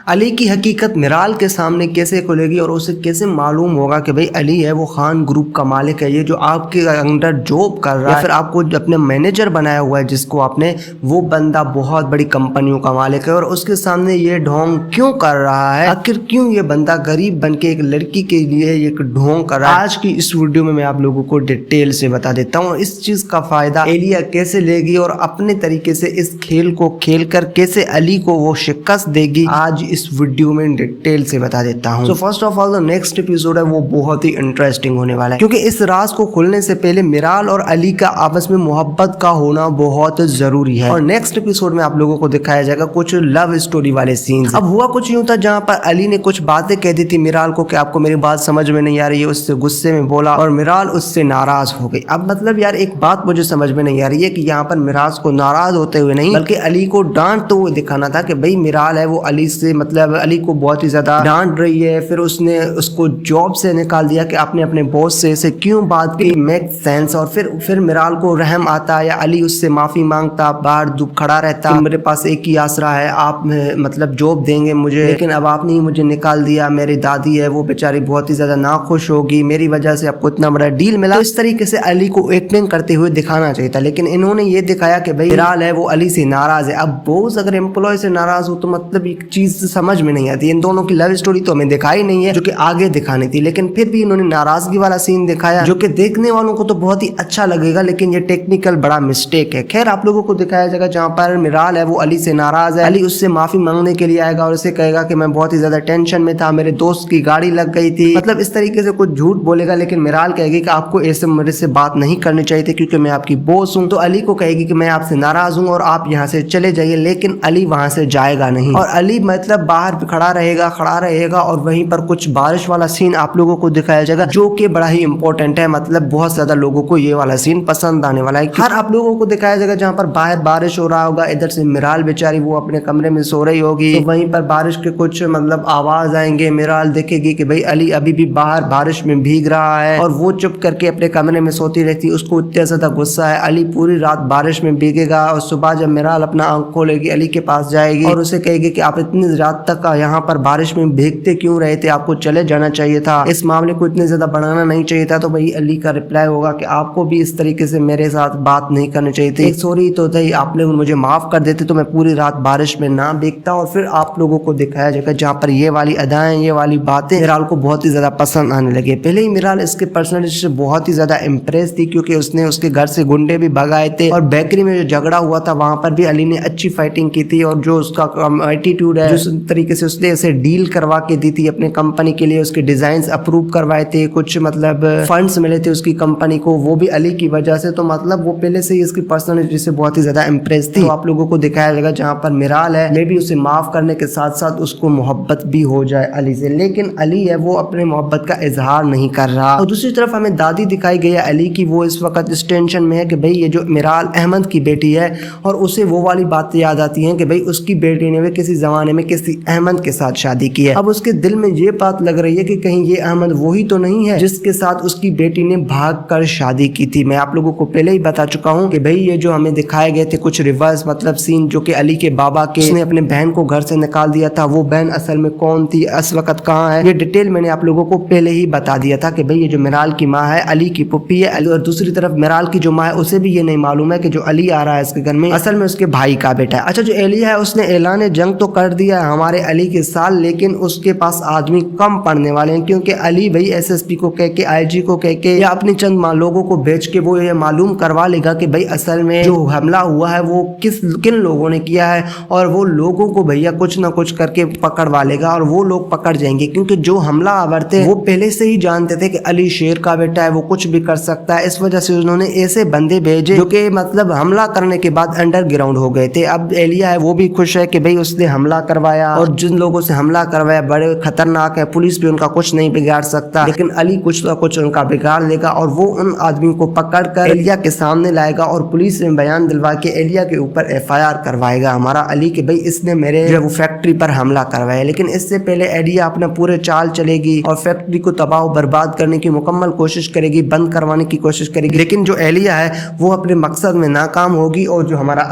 علی کی حقیقت میرال کے سامنے کیسے کھلے گی اور اسے کیسے معلوم ہوگا کہ بھئی علی ہے وہ خان گروپ کا مالک ہے، یہ جو آپ کے انڈر جاب کر رہا ہے یا پھر آپ کو اپنے مینیجر بنایا ہوا ہے جس کو آپ نے، وہ بندہ بہت بڑی کمپنیوں کا مالک ہے اور اس کے سامنے یہ ڈھونگ کیوں کر رہا ہے؟ آخر کیوں یہ بندہ غریب بن کے ایک لڑکی کے لیے ایک ڈھونگ کر رہا ہے؟ آج کی اس ویڈیو میں آپ لوگوں کو ڈیٹیل سے بتا دیتا ہوں اس چیز کا فائدہ ایلیا کیسے لے گی اور اپنے طریقے سے اس کھیل کو کھیل کر کیسے علی کو وہ شکست دے گی، آج اس ویڈیو میں ڈیٹیل سے بتا دیتا ہوں۔ First of all next episode ہے وہ بہت ہی انٹرسٹنگ ہونے والا ہے، کیونکہ اس راز کو کھلنے سے پہلے میرال اور علی کا آپس میں محبت کا ہونا بہت ضروری ہے، اور نیکسٹ ایپیسوڈ میں آپ لوگوں کو دکھایا جائے گا کچھ لو سٹوری والے سینز۔ اب ہوا کچھ یوں تھا جہاں پر علی نے کچھ باتیں کہہ دی تھی میرال کو کہ آپ کو میری بات سمجھ میں نہیں آ رہی ہے، اس سے غصے میں بولا اور میرال اس سے ناراض ہو گئی۔ اب مطلب یار ایک بات مجھے سمجھ میں نہیں آ رہی ہے کہ یہاں پر میرال کو ناراض ہوتے ہوئے نہیں بلکہ علی کو ڈانٹتے ہوئے دکھانا تھا کہ بھئی میرال ہے وہ علی سے مطلب علی کو بہت ہی زیادہ ڈانٹ رہی ہے، پھر اس نے اس کو جاب سے نکال دیا کہ آپ نے اپنے باس سے اسے کیوں بات کی، میک سینس۔ اور پھر میرال کو رحم آتا یا علی اس سے معافی مانگتا، باہر کھڑا رہتا کہ میرے پاس ایک ہی آسرا ہے، آپ مطلب جاب دیں گے مجھے، لیکن اب آپ نے ہی مجھے نکال دیا، میری دادی ہے وہ بیچاری بہت ہی زیادہ ناخوش ہوگی، میری وجہ سے آپ کو اتنا بڑا ڈیل ملا۔ تو اس طریقے سے علی کو ایکٹنگ کرتے ہوئے دکھانا چاہیے تھا، لیکن انہوں نے یہ دکھایا کہ بھئی میرال ہے وہ علی سے ناراض ہے۔ اب بوس اگر امپلائی سے ناراض ہو تو مطلب ایک چیز سمجھ میں نہیں آتی، ان دونوں کی لو سٹوری تو ہمیں دکھائی نہیں ہے جو کہ آگے دکھانی تھی، لیکن پھر بھی انہوں نے ناراضگی والا سین دکھایا جو کہ دیکھنے والوں کو تو بہت ہی اچھا لگے گا، لیکن یہ ٹیکنیکل بڑا مسٹیک ہے۔ خیر آپ لوگوں کو دکھایا جائے گا جہاں پر میرال ہے وہ علی سے ناراض ہے، علی اس سے معافی مانگنے کے لیے آئے گا اور اسے کہے گا کہ میں بہت ہی زیادہ ٹینشن میں تھا، میرے دوست کی گاڑی لگ گئی تھی، مطلب اس طریقے سے کچھ جھوٹ بولے گا، لیکن میرال کہے گی کہ آپ کو ایسے میرے سے بات نہیں کرنی چاہیے تھی کیونکہ میں آپ کی باس ہوں۔ تو علی کو کہے گی کہ میں آپ سے ناراض ہوں اور آپ یہاں سے چلے جائیے، لیکن علی وہاں سے جائے گا نہیں اور علی مطلب باہر کھڑا رہے گا اور وہیں پر کچھ بارش والا سین آپ لوگوں کو دکھایا جائے گا جو کہ بڑا ہی امپورٹنٹ ہے، مطلب بہت زیادہ لوگوں کو یہ والا سین پسند آنے والا ہے۔ ہر آپ لوگوں کو دکھایا جائے گا جہاں پر باہر بارش ہو رہا ہوگا، ادھر سے میرال بیچاری وہ اپنے کمرے میں سو رہی ہوگی، تو وہیں پر بارش کے کچھ مطلب آواز آئیں گے، میرال دیکھے گی کہ بھئی علی ابھی بھی باہر بارش میں بھیگ رہا ہے اور وہ چپ کر کے اپنے کمرے میں سوتی رہتی، اس کو اتنا زیادہ غصہ ہے، علی پوری رات بارش میں بھیگے گا اور صبح جب میرال اپنا آنکھ کھولے گی علی کے پاس جائے گی اور اسے کہے گی کہ آپ اتنی رات تک یہاں پر بارش میں بھیگتے کیوں رہے تھے، آپ کو چلے جانا چاہیے تھا، اس معاملے کو اتنے زیادہ بڑھانا نہیں چاہیے تھا۔ تو بھئی علی کا رپلائی ہوگا کہ آپ کو بھی اس طریقے سے میرے ساتھ بات نہیں کرنی چاہیے تھی، ایک سوری تو تھی، آپ نے مجھے معاف کر دیتے تو میں پوری رات بارش میں نہ بھیگتا۔ اور پھر آپ لوگوں کو دکھایا جائے گا جہاں پر یہ والی ادائیں، یہ والی باتیں میرال کو بہت ہی زیادہ پسند آنے لگے۔ پہلے ہی میرال اس کے پرسنالٹی سے بہت ہی زیادہ امپریس تھی کیونکہ اس نے اس کے گھر سے گنڈے بھی بھگائے تھے اور بیکری میں جو جھگڑا ہوا تھا وہاں پر بھی علی نے اچھی فائٹنگ کی تھی، اور جو اس کا ایٹیٹیوڈ ہے جس طریقے سے اس نے اسے ڈیل کروا کے دی تھی اپنے کمپنی کے لیے، اس کے ڈیزائنز اپروو کروائے تھے، کچھ مطلب فنڈز ملے تھے اس کی کمپنی کو، وہ بھی علی کی وجہ سے، تو مطلب وہ پہلے سے ہی اس کی پرسنالٹی سے بہت ہی زیادہ امپریس تھی۔ تو آپ لوگوں کو دکھایا جائے گا جہاں پر میرال ہے میں بھی اسے معاف کرنے کے ساتھ ساتھ اس کو محبت بھی ہو جائے علی سے، لیکن علی ہے وہ اپنے محبت کا اظہار نہیں کر رہا۔ اور دوسری طرف ہمیں دادی دکھائی گئی ہے علی کی، وہ اس وقت اس ٹینشن میں ہے کہ بھئی یہ جو میرال احمد کی بیٹی ہے اور اسے وہ والی باتیں یاد آتی ہیں کہ بھئی اس کی بیٹی نے کسی زمانے میں کسی احمد کے ساتھ شادی کی ہے۔ اب اس کے دل میں یہ بات لگ رہی ہے کہ کہیں یہ احمد وہی تو نہیں ہے جس کے ساتھ اس کی بیٹی نے بھاگ کر شادی کی تھی۔ میں آپ لوگوں کو پہلے ہی بتا چکا ہوں کہ بھئی یہ جو ہمیں دکھائے گئے تھے کچھ ریورس مطلب سین جو کہ علی کے بابا کے، اس نے اپنے بہن کو گھر سے نکال دیا تھا، وہ بہن اصل میں کون تھی، اس وقت کہاں ہے، یہ ڈیٹیل میں نے آپ لوگوں کو پہلے ہی بتا دیا تھا کہ بھئی یہ جو میرال کی ماں ہے علی کی پھپھی ہے، اور دوسری طرف میرال کی جو ماں ہے اسے بھی یہ نہیں معلوم ہے کہ جو علی آ رہا ہے اس کے گھر میں اصل میں اس کے بھائی کا بیٹا ہے۔ اچھا جو ایلیا ہے اس نے اعلان جنگ تو کر دیا ہے ہمارے علی کے ساتھ، لیکن اس کے پاس آدمی کم پڑنے والے ہیں کیونکہ علی بھئی ایس ایس پی کو کہہ کے، آئی جی کو کہہ کے یا اپنی چند لوگوں کو بھیج کے وہ یہ معلوم کروا لے گا کہ بھئی اصل میں جو حملہ ہوا ہے وہ کن لوگوں نے کیا ہے، اور وہ لوگوں کو بھیا کچھ نہ کچھ کر کے پکڑوا لے گا اور وہ لوگ پکڑ جائیں گے کیونکہ جو حملہ آور تھے وہ پہلے سے ہی جانتے تھے کہ علی شیر کا بیٹا ہے، وہ کچھ بھی کر سکتا ہے، اس وجہ سے انہوں نے ایسے بندے بھیجے جو کہ مطلب حملہ کرنے کے بعد انڈر گراؤنڈ ہو گئے تھے۔ اب ایلیا ہے وہ بھی خوش ہے کہ بھئی اس نے حملہ کروایا اور جن لوگوں سے حملہ کروایا بڑے خطرناک ہے، پولیس بھی ان کا کچھ نہیں بگاڑ سکتا، لیکن علی کچھ نہ کچھ ان کا بگاڑ لے گا اور وہ ان آدمیوں کو پکڑ کر ایلیا کے سامنے لائے گا اور پولیس میں بیان دلوا کے ایلیا کے اوپر ایف آئی آر کروائے گا ہمارا علی کہ بھئی اس نے میرے جو وہ فیکٹری پر حملہ کروایا۔ لیکن اس سے پہلے ایلیا اپنا پورے چال چلے گی اور فیکٹری کو تباہ و برباد کرنے کی مکمل کوشش کرے گی، بند کروانے کی کوشش کرے گی، لیکن جو ایلیا ہے وہ اپنے مقصد میں ناکام ہوگی اور جو ہمارا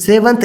7th